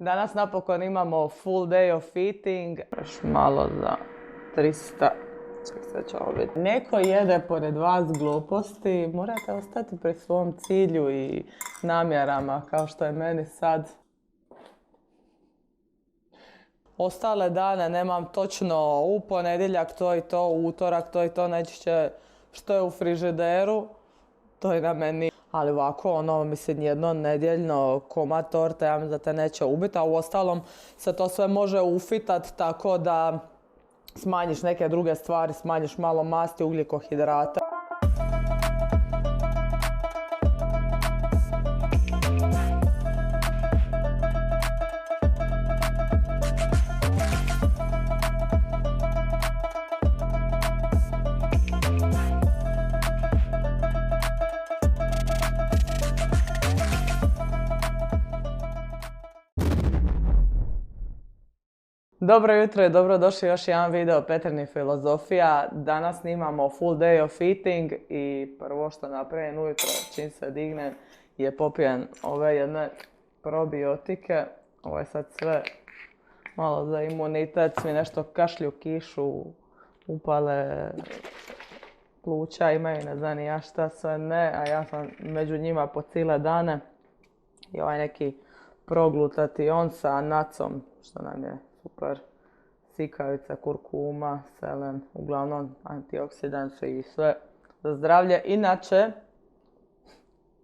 Danas napokon imamo full day of eating. Još malo za 300. Ček, sad ću ovo vidjeti. Neko jede pored vas gluposti, morate ostati pri svom cilju i namjerama, kao što je meni sad. Ostale dane nemam točno u ponedjeljak to i to, u utorak to i to, najčešće što je u frižideru, to je na meni. Ali ovako, mislim, jedno nedjeljno komad torte, ja mislim da te neće ubiti, a u ostalom se to sve može ufitat tako da smanjiš neke druge stvari, smanjiš malo masti, ugljikohidrata. Dobro jutro i dobrodošli još jedan video Petrinih filozofija. Danas snimamo full day of eating i prvo što napravim ujutro čim se dignem je popijem ove jedne probiotike. Ovo je sad sve malo za imunitet, svi nešto kašlju, kišu, upale pluća imaju, ne znam ni ja šta sve ne, a ja sam među njima po cijele dane. I ovaj neki proglutation sa nacom, što nam je super, sikavica, kurkuma, selen, uglavnom antioksidansi i sve za zdravlje. Inače,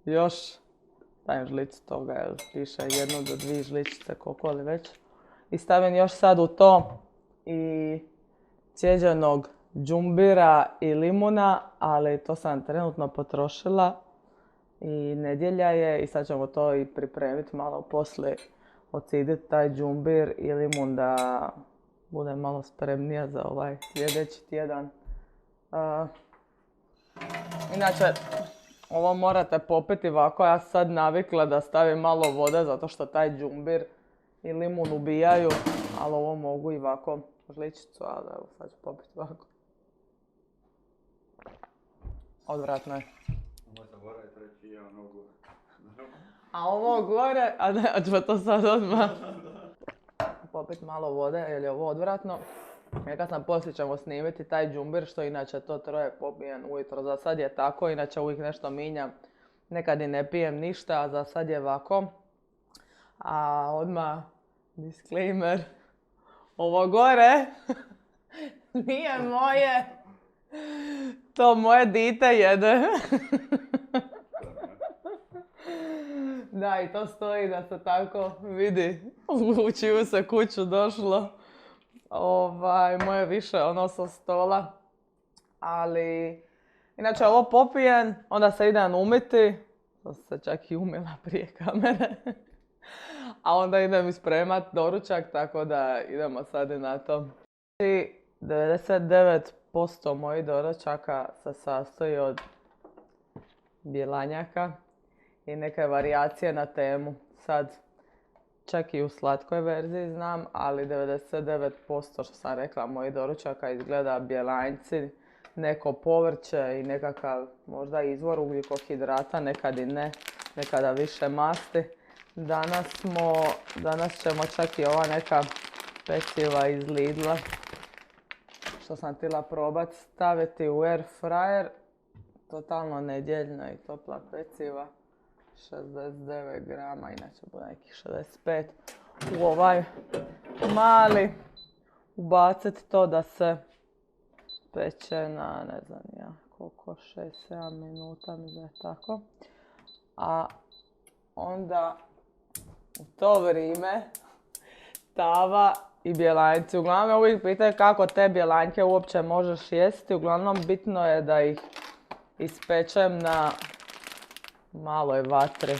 još dajem žlicu toga, jer piše 1 do 2 žličice, koliko li već. I stavim još sad u to i cijeđenog džumbira i limuna, ali to sam trenutno potrošila i nedjelja je i sad ćemo to i pripremiti malo poslije. Ociditi taj džumbir i limun da bude malo spremnija za ovaj sljedeći tjedan. Inače, ovo morate popiti ovako. Ja sad navikla da stavim malo vode zato što taj džumbir i limun ubijaju, ali ovo mogu i ovako žličicu, ali evo sad ću popiti ovako. Odvratno je. A ovo gore, a ne, ćemo to sad odmah popiti malo vode jer je ovo odvratno. Neka sam poslije ćemo snimiti taj džumbir što inače to troje popijem ujutro. Za sad je tako, inače uvijek nešto minjam. Nekad i ne pijem ništa, a za sad je ovako. A odmah disclaimer. Ovo gore nije moje. To moje dite jede. Da, i to stoji da se tako vidi u čiju se kuću došlo. Moje više ono sa stola. Ali, inače ovo popijem, onda se idem umiti. To se čak i umila prije kamere. A onda idem ispremat doručak, tako da idemo sad i na to. 99% mojih doručaka se sastoji od bjelanjaka i neke varijacije na temu. Sad, čak i u slatkoj verziji znam, ali 99% što sam rekla mojih doručaka izgleda bjelanjci, neko povrće i nekakav možda izvor ugljikohidrata, nekad i ne, nekada više masti. Danas ćemo čak i ova neka peciva iz Lidla, što sam htjela probati, staviti u air fryer, totalno nedjeljna i topla peciva. 69 grama, inače bude nekih 65. U ovaj mali ubaciti to da se peče na ne znam ja koliko, 6-7 minuta, mi da je tako. A onda u to vrijeme tava i bjelanjci. Uglavnom me uvijek pitaju kako te bjelanjke uopće možeš jesti. Uglavnom bitno je da ih ispečem na maloj vatri,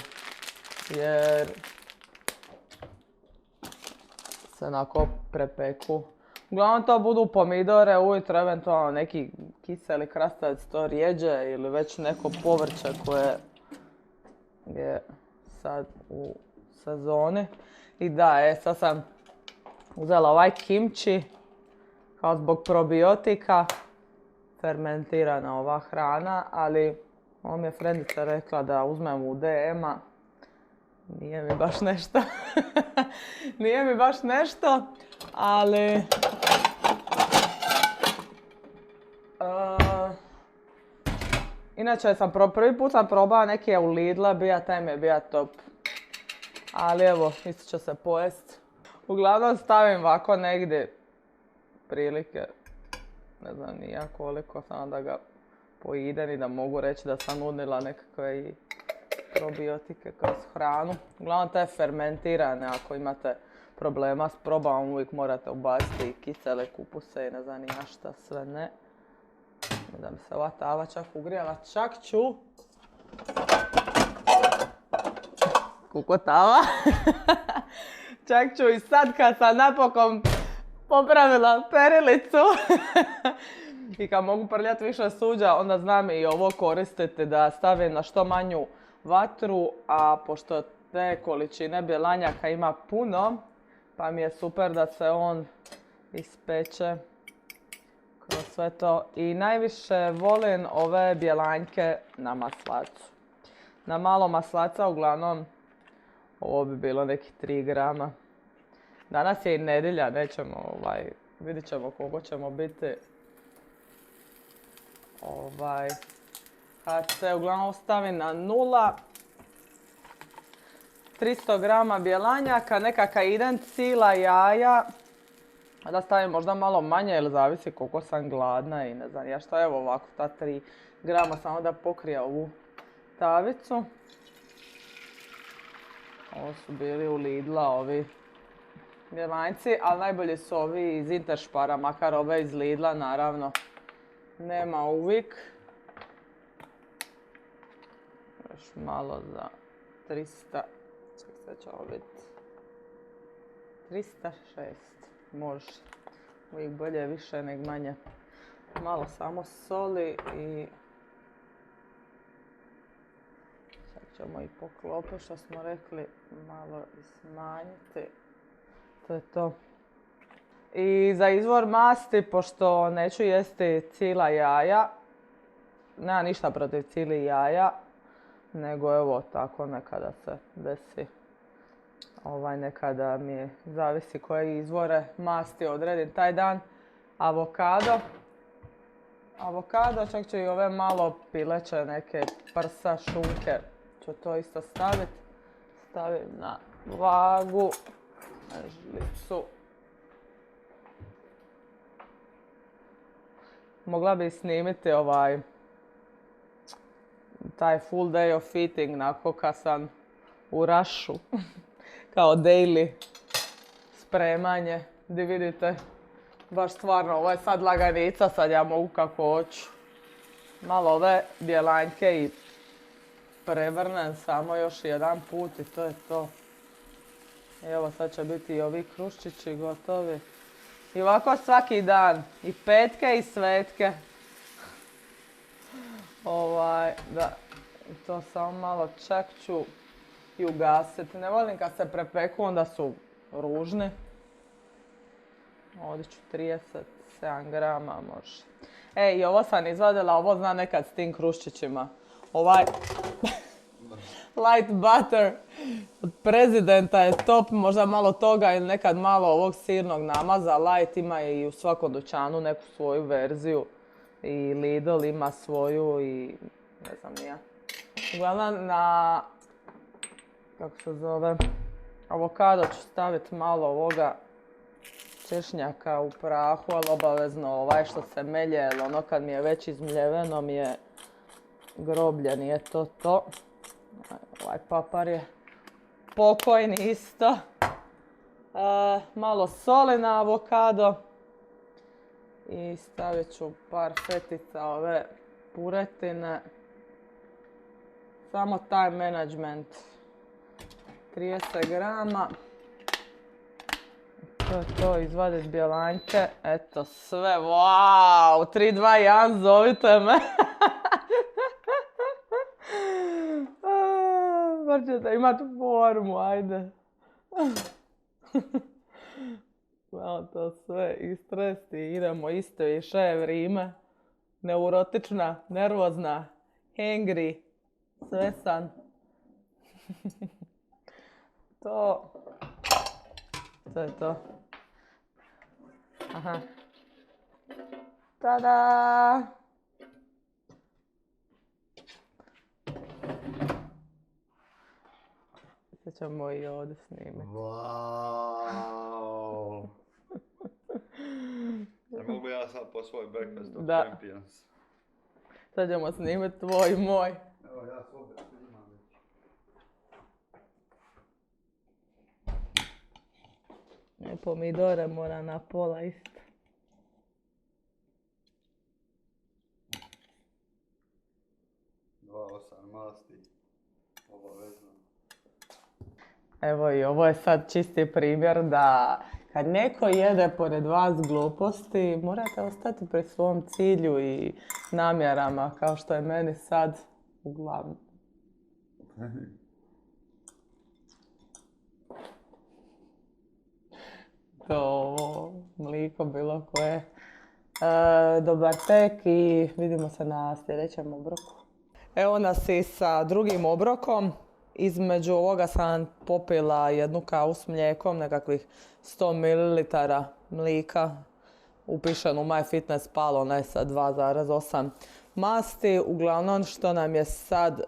jer se onako prepeku. Uglavnom to budu pomidore, ujutro eventualno neki kiseli krastavac, to rijeđe ili već neko povrće koje je sad u sezoni. I da, sad sam uzela ovaj kimchi kao zbog probiotika, fermentirana ova hrana, ali ovo mi je frendica rekla da uzmem u DM-a Nije mi baš nešto. Nije mi baš nešto, ali... Inače, prvi put sam probala neke u Lidla, taj mi je bija top. Ali evo, isto će se pojest. Uglavnom stavim ovako negdje prilike, ne znam ni ja koliko, samo da ga poidem i da mogu reći da sam unila nekakve i probiotike kroz hranu. Uglavnom te fermentirane, ako imate problema s probavama, uvijek morate ubaciti kisele kupuse i ne znam ni ja šta sve ne. Da mi se ova tava čak ugrijala, čak ću kukotava. Čak ću i sad kad sam napokon popravila perilicu i kad mogu prljati više suđa, onda znam i ovo koristiti da stavim na što manju vatru, a pošto te količine bjelanjaka ima puno, pa mi je super da se on ispeče kroz sve to. I najviše volim ove bjelanjke na maslacu. Na malo maslaca, uglavnom, ovo bi bilo nekih 3 grama. Danas je i nedjelja, nećemo, vidit ćemo koliko ćemo biti. Kad se uglavnom stavi na 0, 300 grama bjelanjaka, nekakva ident sila jaja. Da stavim možda malo manje, ili zavisi koliko sam gladna i ne znam ja šta. Evo ovako, ta 3 grama, samo da pokrije ovu tavicu. Ovo su bili u Lidla ovi bjelanjci, ali najbolji su ovi iz Interspara, makar ove iz Lidla naravno nema uvijek. Još malo za 300, sad će ovo biti 306, može. Uvijek bolje više nego manje. Malo samo soli i sad ćemo i poklopiti što smo rekli, malo i smanjiti. To je to. I za izvor masti, pošto neću jesti cijela jaja, nema ništa protiv cijelih jaja, nego evo tako nekada se desi. Nekada mi zavisi koje izvore masti odredim taj dan. Avokado. Avokado, čak ću i ove malo pileće neke prsa, šunke. Ću to isto staviti. Stavim na vagu. Na žlicu. Mogla bi snimiti taj full day of eating, nakon kad sam u rašu. Kao daily spremanje, gdje vidite, baš stvarno, ovo je sad laganica, sad ja mogu kako hoću. Malo ove bjelanjke i prevrnem samo još jedan put i to je to. I evo sad će biti i ovi kruščići gotovi. I ovako svaki dan, i petke i svetke. Da, to samo malo čak ću i ugasiti. Ne volim kad se prepeku, onda su ružni. Ovdje ću 37 grama može. I ovo sam izvadila, ovo zna nekad s tim kruščićima. Light butter od Prezidenta je top, možda malo toga ili nekad malo ovog sirnog namaza. Light ima i u svakom dućanu neku svoju verziju. I Lidl ima svoju i ne znam ni ja. Uglavnom na, kako se zove, avokado ću staviti malo ovoga češnjaka u prahu, ali obavezno što se melje, jer ono kad mi je već izmljeveno mi je groblje, nije to. Ovaj papar je pokojni isto. Malo soli na avokado. I stavit ću par fetica ove puretine. Samo time management. 30 grama. To je to, izvadit bjelanjke. Eto sve, wow, 3, 2, 1, zovite me. Bar ćete imati formu, ajde. Malo to sve istresti, idemo isto i še vrijeme. Neurotična, nervozna, hangry, sve sam. to. To je to. Aha. Tada! Sad ćemo i ovdje snimiti. Wow. Ne mogu ja sad po svoj breakfast of Da. champions. Sad ćemo snimiti tvoj i moj. Evo ja svoje snimam već. Pomidore mora na pola isto. Osam masti. Obavezno. Evo i ovo je sad čisti primjer da kad neko jede pored vas gluposti, morate ostati pri svom cilju i namjerama, kao što je meni sad uglavnom. To mliko bilo koje. Dobar tek i vidimo se na sljedećem obroku. Evo nas i sa drugim obrokom. Između ovoga sam popila jednu kavu s mlijekom, nekakvih 100 ml mlika. Upišen u MyFitnessPal, ona je sa 2,8 masti. Uglavnom što nam je sad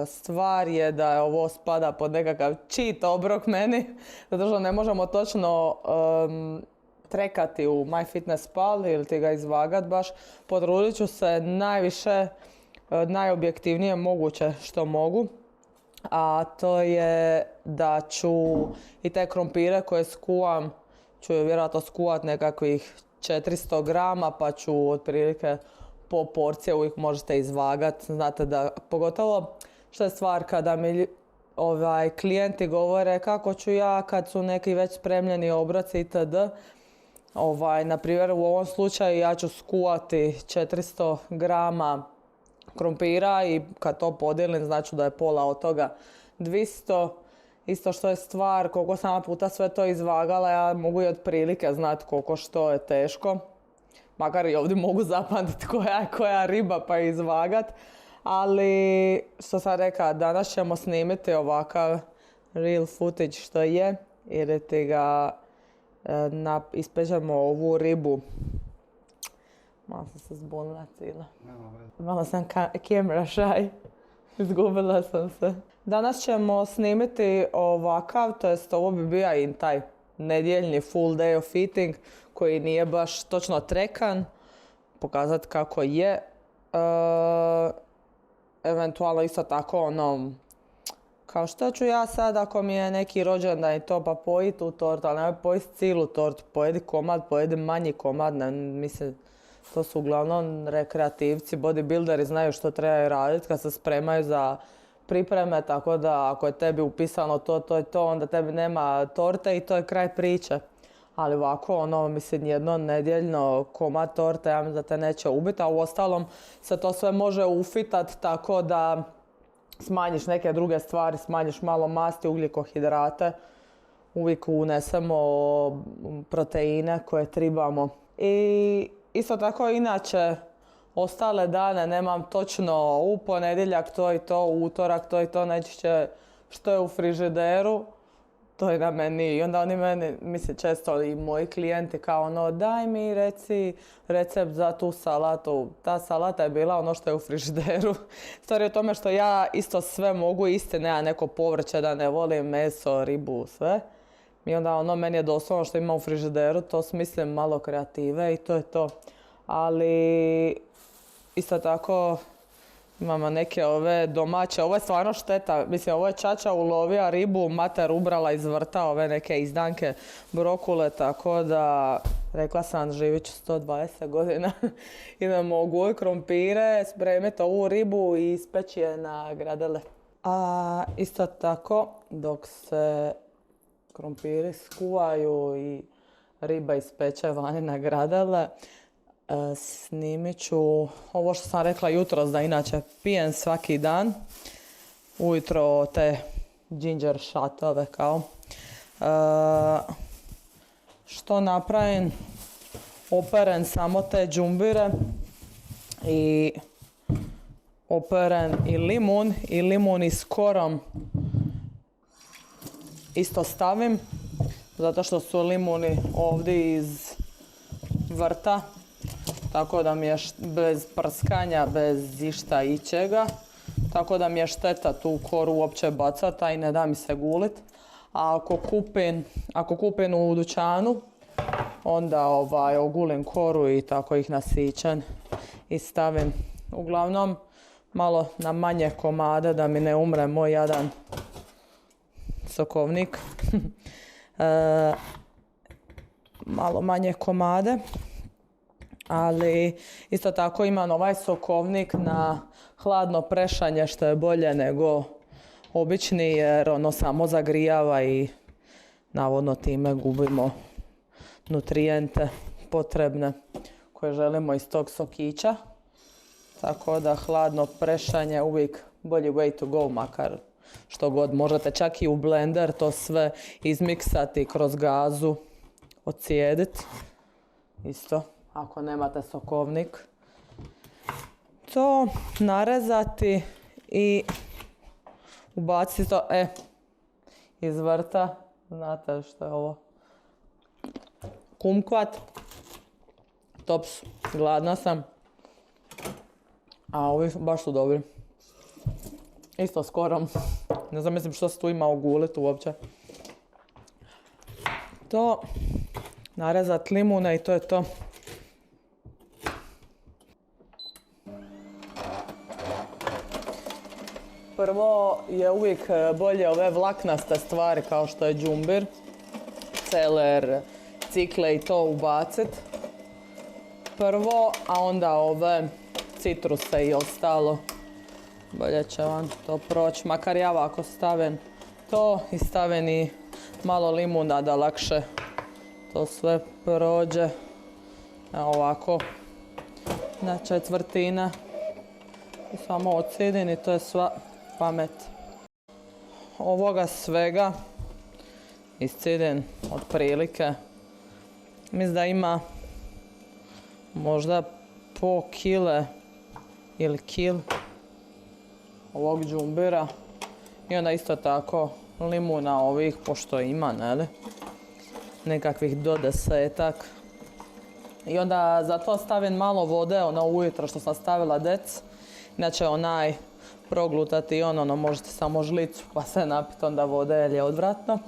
stvar je da ovo spada pod nekakav cheat obrok meni, zato što ne možemo točno trekati u MyFitnessPal ili ti ga izvagat baš. Potrudit ću se najviše, najobjektivnije moguće što mogu, a to je da ću i te krompire koje skuvam, ću vjerojatno skuvat nekakvih 400 grama, pa ću otprilike po porcije uvijek možete izvagat. Znate da, pogotovo što je stvar kada mi klijenti govore kako ću ja kad su neki već spremljeni obroci itd. Na primjer u ovom slučaju ja ću skuvati 400 grama krompira i kad to podijelim znači da je pola od toga 200. Isto što je stvar, koliko sam puta sve to izvagala, ja mogu i otprilike znati koliko što je teško. Makar i ovdje mogu zapamtiti koja riba pa izvagat. Ali što sam rekla, danas ćemo snimiti ovakav real footage što je, jer ti ga ispežemo ovu ribu. Malo sam se zbunila cijela. Malo sam camera shy. Izgubila sam se. Danas ćemo snimiti ovakav, to jest ovo bi bio i taj nedjeljni full day of eating koji nije baš točno trekan. Pokazati kako je. Eventualno isto tako kao što ću ja sad ako mi je neki rođendan i to pa pojiti tu tortu, ali nemoj pojiti cijelu tortu, pojedi komad, pojedi manji komad, mislim, to su uglavnom rekreativci, bodybuilderi znaju što trebaju raditi kad se spremaju za pripreme, tako da ako je tebi upisano to je to, onda tebi nema torte i to je kraj priče. Ali ovako, mislim, jedno nedjeljno komad torte, ja mislim da te neće ubiti, a u ostalom se to sve može ufitat tako da smanjiš neke druge stvari, smanjiš malo masti, ugljikohidrate, uvijek unesemo proteine koje trebamo. I isto tako inače, ostale dane nemam točno u ponedjeljak to i to, u utorak to i to, neće što je u frižideru. To je na meni i onda oni meni, mislim često i moji klijenti kao daj mi reci recept za tu salatu. Ta salata je bila ono što je u frižideru. Stvar je u tome što ja isto sve mogu, istina ja neko povrće da ne volim, meso, ribu, sve. I onda meni je doslovno što ima u frižideru, to smislim malo kreative i to je to. Ali isto tako imamo neke ove domaće, ovo je stvarno šteta, mislim ovo je čača ulovija ribu, mater ubrala iz vrta ove neke izdanke brokule, tako da rekla sam živit ću 120 godina. Idemo goj krompire, spremiti ovu ribu i ispeći je na gradele. A isto tako dok se krompiri skuvaju i riba ispeče vani na gradele, snimit ću ovo što sam rekla jutros da inače pijem svaki dan. Ujutro te ginger shotove kao. Što napravim? Operem samo te džumbire i operem i limun i skorom isto stavim, zato što su limuni ovdje iz vrta, tako da mi je bez prskanja, bez išta ičega, tako da mi je šteta tu koru uopće bacati, a i ne da mi se gulit. A ako kupim u dućanu, onda ogulim koru i tako ih nasičem i stavim. Uglavnom, malo na manje komade da mi ne umre moj jadan sokovnik. Malo manje komade. Ali isto tako imam ovaj sokovnik na hladno prešanje što je bolje nego obični jer ono samo zagrijava i navodno time gubimo nutrijente potrebne koje želimo iz tog sokića. Tako da hladno prešanje uvijek bolji way to go, makar što god. Možete čak i u blender to sve izmiksati kroz gazu, ocijediti. Isto, ako nemate sokovnik. To narezati i ubaciti to, iz vrta. Znate što je ovo? Kumkvat. Top su. Gladna sam. A ovi baš su dobri. Isto skoro. Ne znam, mislim što se tu ima oguliti uopće. To. Narezat limune i to je to. Prvo je uvijek bolje ove vlaknaste stvari kao što je džumbir, celer, cikle i to ubacit. Prvo, a onda ove citruse i ostalo. Bolje će vam to proći. Makar ja ovako stavim to i stavim i malo limuna da lakše to sve prođe. Evo ovako na četvrtine. I samo ocijedim i to je sva pamet. Ovoga svega iscijedim otprilike. Mislim da ima možda po kile ili kil ovog džumbira. I onda isto tako limuna ovih, pošto ima, ne? Nekakvih do 10-ak. I onda za to stavim malo vode, ono ujutro što sam stavila dec. Inače onaj proglutati i ono možete samo žlicu pa se napiti onda vode jer je odvratno.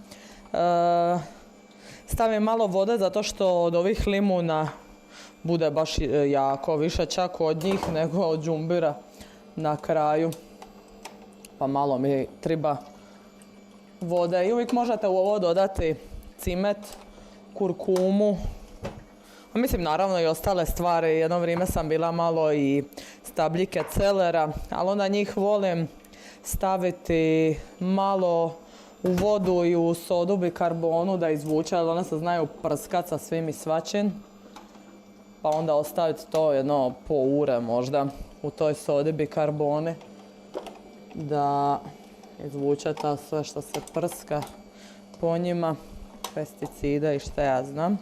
Stavim malo vode zato što od ovih limuna bude baš jako, više čak od njih nego od džumbira na kraju. Pa malo mi treba vode i uvijek možete u ovo dodati cimet, kurkumu. Mislim naravno i ostale stvari, jedno vrijeme sam bila malo i stabljike celera, ali onda njih volim staviti malo u vodu i u sodu bikarbonu da izvuče, ali one se znaju prskat sa svim i svačim. Pa onda ostaviti to jedno po ure možda u toj sodi bikarboni da izvuče to sve što se prska po njima, pesticide i šta ja znam.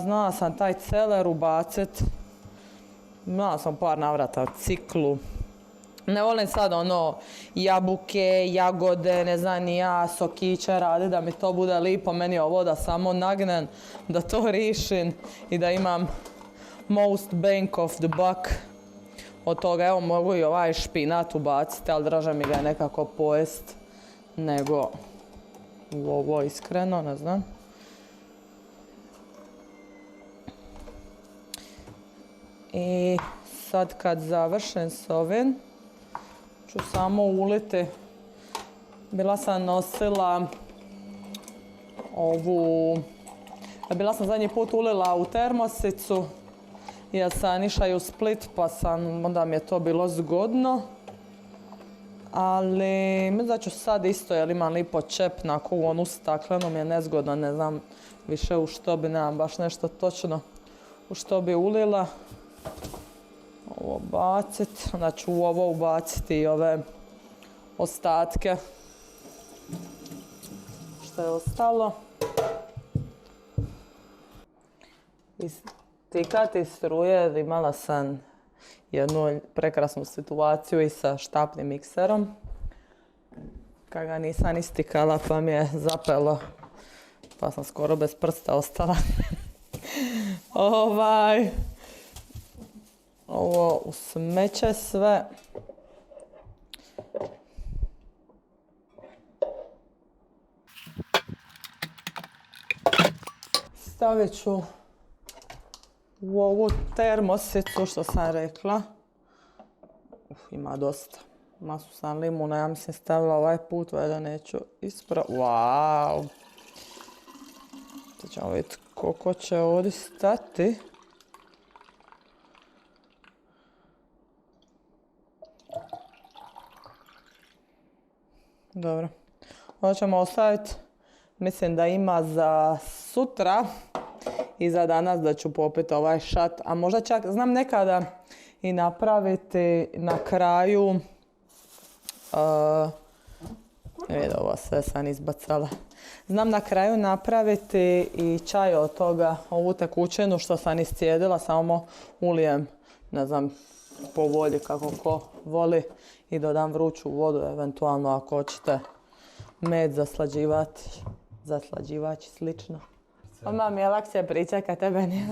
Znala sam taj celer ubacit, znala sam par navrata ciklu. Ne volim sad ono jabuke, jagode, ne znam ni ja, sokiće radi da mi to bude lipo. Meni je ovo da samo nagnem, da to rišim i da imam most bang of the buck od toga. Evo mogu i ovaj špinat ubaciti, ali draže mi ga je nekako pojest nego u ovo iskreno, ne znam. I sad kad završim s ovim, ću samo uliti. Bila sam nosila ovu, bila sam zadnji put ulila u termosicu jer sam išla i u Split pa onda mi je to bilo zgodno. Ali mislim da ću sad isto jer imam lipo čep na onu staklenu mi je nezgodno, ne znam više u što bi, nemam baš nešto točno u što bi ulila. Ovo baciti, onda ću u ovo ubaciti i ove ostatke što je ostalo. Istikati struje, imala sam jednu prekrasnu situaciju i sa štapnim mikserom. kad ga nisam istikala pa mi je zapelo. Pa sam skoro bez prsta ostala. Ovo u smeće sve. Stavit ću u ovu termosicu što sam rekla. Ima dosta. Masu sam limuna, ja mislim stavila ovaj put, valjda neću ispraviti. Wow! Sad ćemo vidjeti koliko će ovdje stati. Dobro. Ovo ćemo ostaviti. Mislim da ima za sutra i za danas da ću popiti ovaj šat. A možda čak, znam nekada i napraviti na kraju... Evo ovo sve sam izbacala. Znam na kraju napraviti i čaj od toga, ovu tekućinu što sam iscijedila, samo ulijem, ne znam, po volji kako ko voli i dodam vruću vodu, eventualno ako hoćete med zaslađivač i slično. Oma mi je lakše pričati kad tebe nije.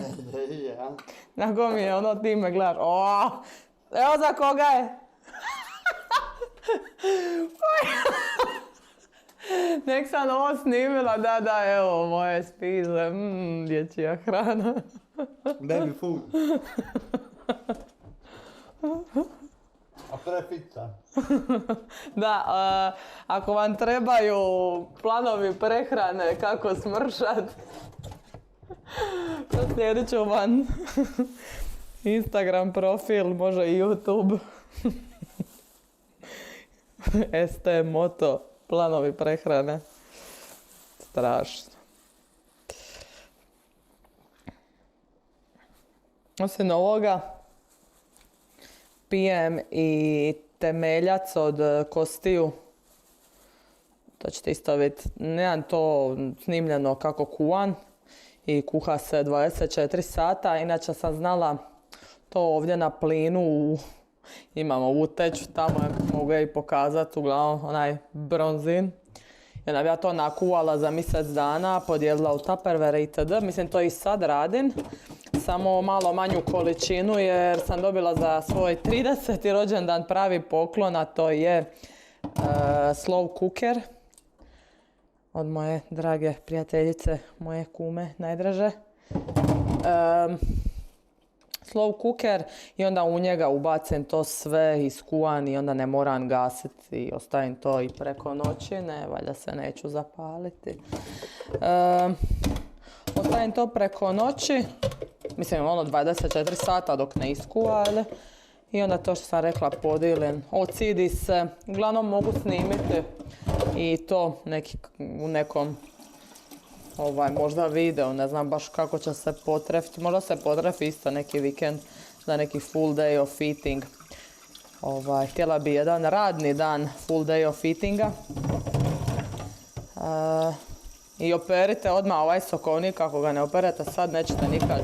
Nego mi je ono, ti me gledaš, evo za koga je. Nek sam ovo snimila, da, evo moje spize, dječja hrana. Baby food. A prefica. Da, ako vam trebaju planovi prehrane, kako smršat, proslijedit ću vam Instagram profil, može i YouTube. ST Moto, planovi prehrane. Strašno. Osim ovoga, pijem i temeljac od kostiju. To ćete isto vidjeti. Nemam to snimljeno kako kuhan i kuha se 24 sata. Inače sam znala to ovdje na plinu. Imamo ovu teču tamo, mogu je i pokazati, uglavnom onaj bronzin. Jer nam ja to nakuvala za mjesec dana, podijelila u Tupperware itd. Mislim, to i sad radim. Samo malo manju količinu jer sam dobila za svoj 30. rođendan pravi poklon, a to je slow cooker. Od moje drage prijateljice, moje kume najdraže. Slow cooker i onda u njega ubacim to sve iskuhan i onda ne moram gasiti i ostavim to i preko noći, ne, valjda se neću zapaliti. Ostavim to preko noći, mislim 24 sata dok ne iskuha, i onda to što sam rekla podijelim, ocidi se, uglavnom mogu snimiti i to u nekom možda video, ne znam baš kako će se potrefiti, možda se potrefi isto neki vikend za neki full day of eating. Htjela bi jedan radni dan full day of eatinga. I operite odmah ovaj sokovnik, ako ga ne operete sad nećete nikad.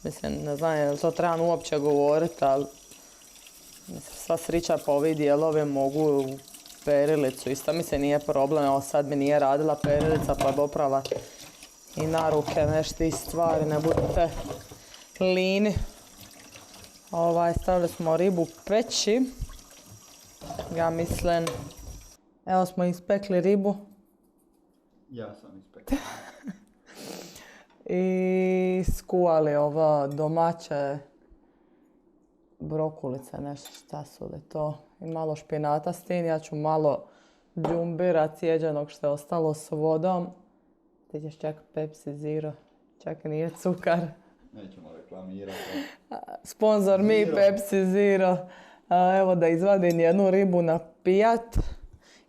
Mislim, ne znam je li to trebam uopće govoriti, ali sva srića po ovi dijelovi mogu u perilicu. Isto mi se nije problem, evo sad mi nije radila perilica pa bi oprala i na ruke nešto iz stvari, ne budete lini. Stavili smo ribu peći. Ja mislim, evo smo ispekli ribu. Ja sam ispekla. I skuhali ovo domaće brokulice, nešto šta su li to. I malo špinata s tim, ja ću malo džumbira cijeđenog što je ostalo s vodom. Ti ćeš čak Pepsi Zero, čak nije cukar. Nećemo reklamirati. Sponzor mi Pepsi Zero. Evo da izvadim jednu ribu na pijat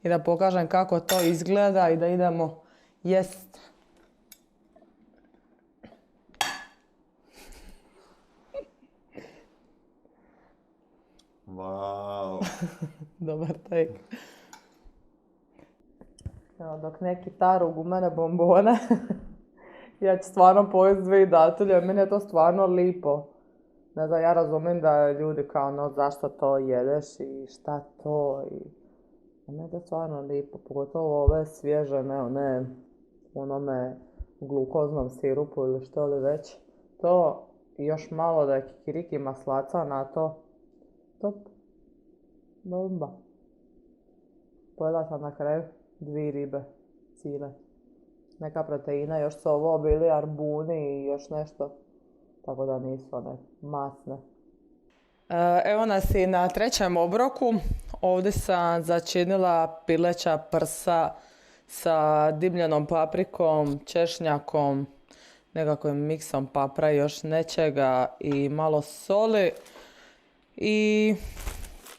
i da pokažem kako to izgleda i da idemo jest. Wow. Dobar tek. Evo, dok neki taru gumene bombone, ja ću stvarno pojesti 2 datulje, meni je to stvarno lipo. Ne znam, ja razumijem da ljudi kao, no, zašto to jedeš i šta to i Ne da stvarno lipo, pogotovo ove svježe, ne u onome glukoznom sirupu ili što li već. To i još malo da je kikiriki maslaca na to. Top. Bomba. Pojela sam na kraju 2 ribe cijele. Neka proteina, još su ovo bili arbuni i još nešto. Tako da nisu one masne. Evo nas i na 3. obroku. Ovdje sam začinila pileća prsa sa dimljenom paprikom, češnjakom, nekakvim miksom papra i još nečega i malo soli. I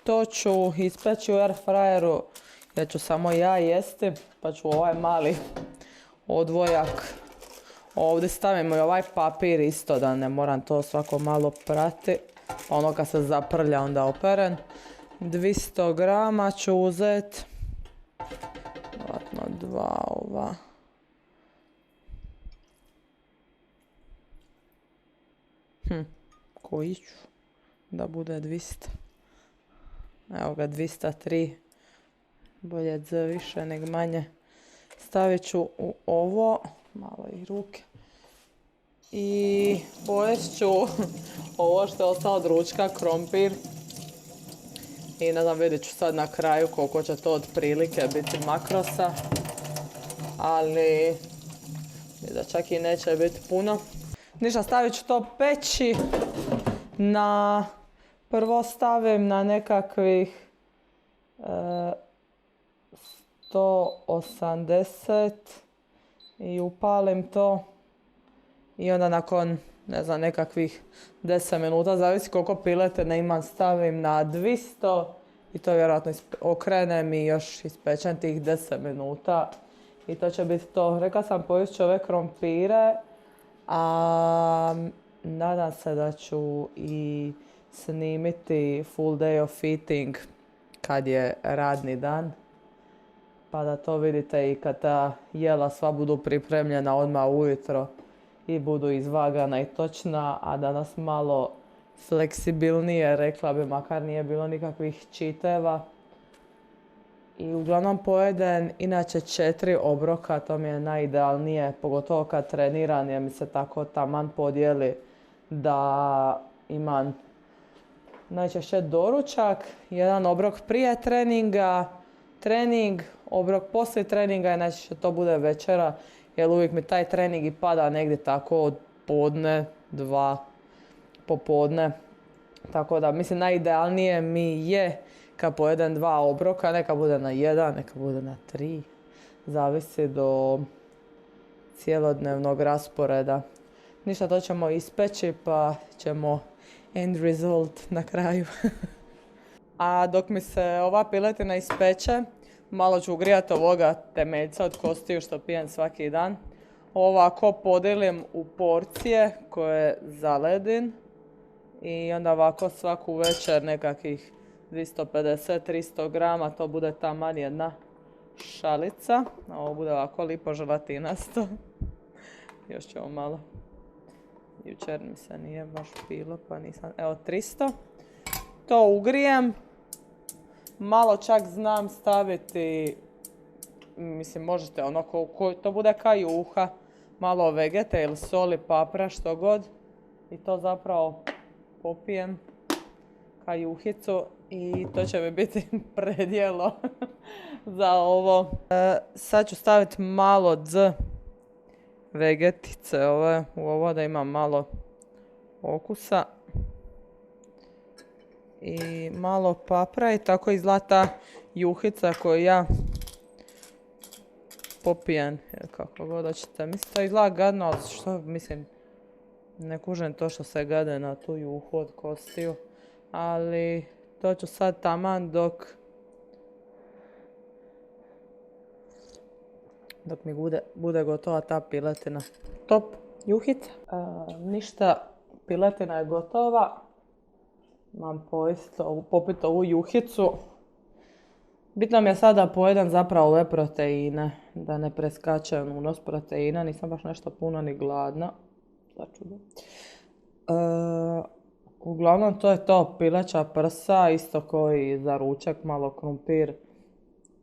to ću ispeći u air fryeru jer ću samo ja jesti, pa ću ovaj mali odvojak ovdje stavimo i ovaj papir isto da ne moram to svako malo prati. Ono kad se zaprlja onda operem. 200 grama ću uzeti. Vjerojatno 2 ova. Koji ću? Da bude 200. Evo ga 203. Bolje z više nego manje. Stavit ću u ovo. Malo i ruke. I pojest ću ovo što je ostalo od ručka, krompir. I ne znam, vidjet ću sad na kraju koliko će to otprilike biti makrosa. Ali da čak i neće biti puno. Ništa, stavit ću to peći. Prvo stavim na nekakvih 180 i upalim to. I onda nakon, ne znam, nekakvih 10 minuta, zavisi koliko piletine imam, stavim na 200 i to vjerojatno okrenem i još ispečem tih 10 minuta. I to će biti to. Rekla sam pojest ću ove krompire, a nadam se da ću i snimiti full day of eating kad je radni dan. Pa da to vidite i kad ta jela sva budu pripremljena odmah ujutro i budu izvagana i točna, a danas malo fleksibilnije, rekla bi, makar nije bilo nikakvih čiteva. I uglavnom pojedem inače 4 obroka, to mi je najidealnije, pogotovo kad treniram jer mi se tako taman podijeli da imam najčešće doručak, jedan obrok prije treninga, trening, obrok poslije treninga i najčešće to bude večera, jer uvijek mi taj trening i pada negdje tako od podne, 2 popodne. Tako da mislim najidealnije mi je kad pojedem 2 obroka, neka bude na 1, neka bude na 3. Zavisi do cijelodnevnog rasporeda. Ništa, to ćemo ispeći pa ćemo end result na kraju. A dok mi se ova piletina ispeče, malo ću ugrijati ovoga temeljca od kostiju što pijem svaki dan. Ovako podijelim u porcije koje zaledim i onda ovako svaku večer nekakvih 250-300 grama, to bude taman jedna šalica. Ovo bude ovako lipo želatinasto. Još ćemo malo. Jučer mi se nije baš pilo pa nisam. Evo 300. To ugrijem. Malo čak znam staviti, mislim možete ono, to bude kao juha, malo vegete ili soli, papra, što god. I to zapravo popijem kao juhicu i to će mi biti predjelo za ovo. Sad ću staviti malo vegetice u ovo da ima malo okusa. I malo papra i tako izgleda ta juhica koju ja popijem, kako god hoćete. Mislim, to izgleda gadno, ali što, mislim, ne kužem to što se gade na tu juhu od kostiju. Ali to ću sad taman dok mi bude gotova ta piletina. Top juhica. Ništa, piletina je gotova. Imam popiti ovu juhicu. Bitno mi je sada da pojedem zapravo ove proteine, da ne preskačem unos proteina, nisam baš nešto puno ni gladna. Začudo. Uglavnom to je to, pileća prsa, isto koji za ručak, malo krumpir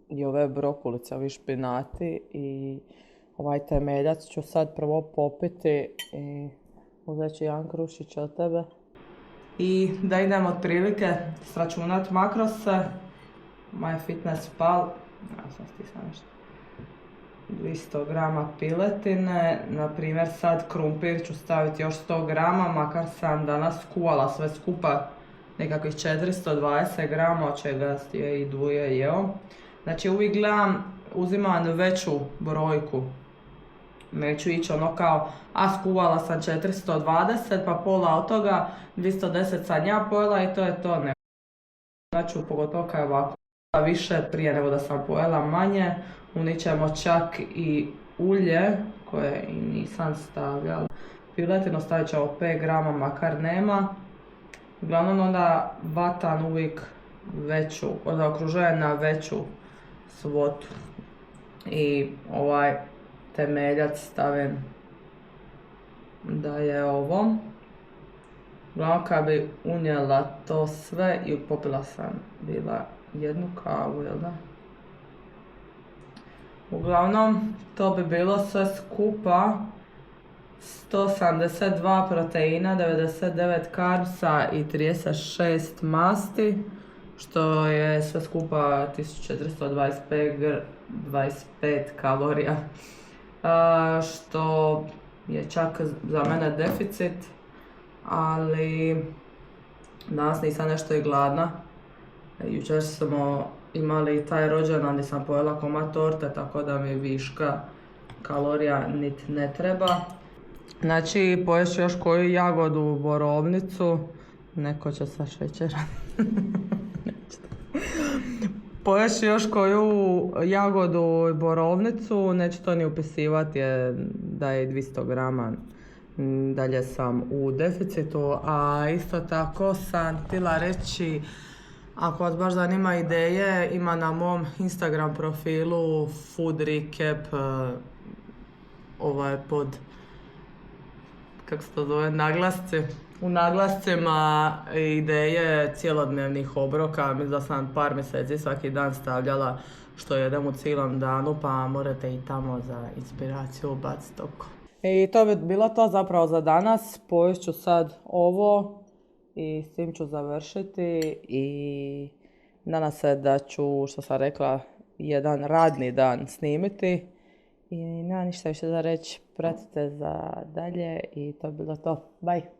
i ove brokulice, ovi špinati i ovaj temeljac ću sad prvo popiti i uzet ću jedan krušić od tebe. I da idem otprilike sračunat makrose. MyFitnessPal, ja sam stisla nešto. 200 grama piletine, na primjer sad krumpir ću staviti još 100 grama, makar sam danas kuvala sve skupa nekakvih 420 grama, od čega je i Duje jeo. Znači uvijek gledam, uzimam veću brojku. Neću ići ono kao, a skuvala sam 420 pa pola od toga, 210 sam ja pojela i to je to. Ne. Znači pogotovo kad je ovako više prije nego da sam pojela manje, unićemo čak i ulje koje i nisam stavljala. Piletinu stavit ćemo 5 grama makar nema. Uglavnom onda vatam uvijek veću, onda okružujem na veću svotu. I ovaj temeljac stavim da je ovo. Uglavnom kad bi unijela to sve i popila sam bila jednu kavu, jel da? Uglavnom to bi bilo sve skupa 172 proteina, 99 karbsa i 36 masti, što je sve skupa 1425 kalorija, što je čak za mene deficit, ali danas nisam nešto i gladna. Jučer smo imali taj rođendan gdje sam pojela komad torte, tako da mi viška kalorija niti ne treba. Znači, poješću još koju jagodu borovnicu. Neko će sa šećera. Poješću još koju jagodu borovnicu. Neću to ni upisivati da je 200 grama. Dalje sam u deficitu. A isto tako sam htjela reći, ako vas baš zanima ideje, ima na mom Instagram profilu Food Recap pod, kako se to zove, naglasci. U naglascima ideje cjelodnevnih obroka, mislim da sam par mjeseci svaki dan stavljala što jedem u cijelom danu, pa morate i tamo za inspiraciju baciti oko. I to bi bilo to zapravo za danas. Pojest ću sad ovo i s tim ću završiti i nadam se da ću, što sam rekla, jedan radni dan snimiti. I nema ništa više za reći, pratite za dalje i to bi bilo to. Bye!